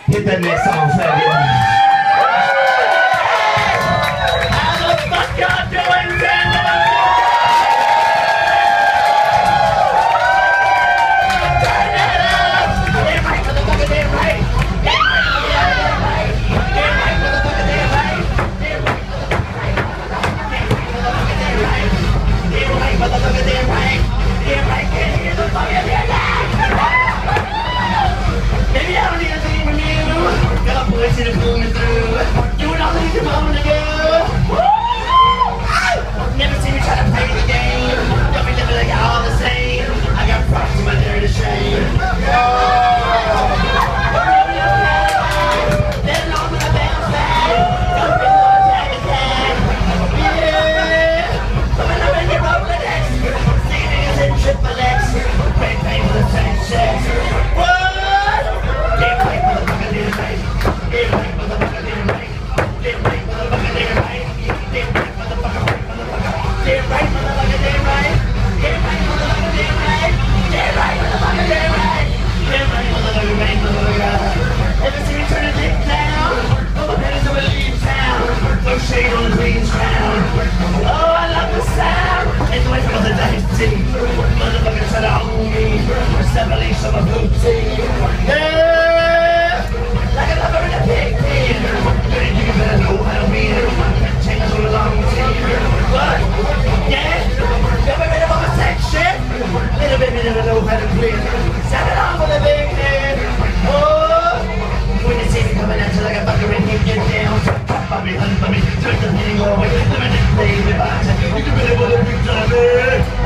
Hit that next song, faggot. How the fuck y'all doing, Sam? Turn it up! Damn right, motherfucker, damn right! Damn right, damn right! Damn right, motherfucker, damn right! Damn right, motherfucker, damn right! Damn right, can't hear the fucking music! Maybe I don't need a thing from you. Got a voice in the booming through. Doing all the things you're going to do. Never seen me try to play the game. Don't be living like all the same. I got props in my dirty shame. Then long as I bounce back. Don't be no attack. Yeah. Coming up in your Rolodex. Seeing niggas in triple X. Great pain for the same sex. What? Damn right, motherfucker, damn right. Damn right, motherfucker, damn right. Damn right, motherfucker, damn right. Damn right, motherfucker, motherfucker. Damn right, motherfucker, damn right. Damn right, motherfucker, damn right. Damn right, motherfucker, damn right. Damn right, motherfucker, motherfucker. Ever see me turn a dick down? Oh, my head is over leave town. No shade on the queen's crown. Oh, I love the sound. It's the way from the dynasty. Motherfucker try to own me. Seven leaves of a booty. Yeah. Like a lover in a pig pen. Dirty nigga better know how to win. Chains on a long tear. What? Yeah? Never been above a section? Little baby never know how to win. Sound it on with a big head. Oh! When you see me coming at you like a fucker and you get down. I'll be hunting for me. Turn the thing away. Let me just play with it. You can really want a big time, man.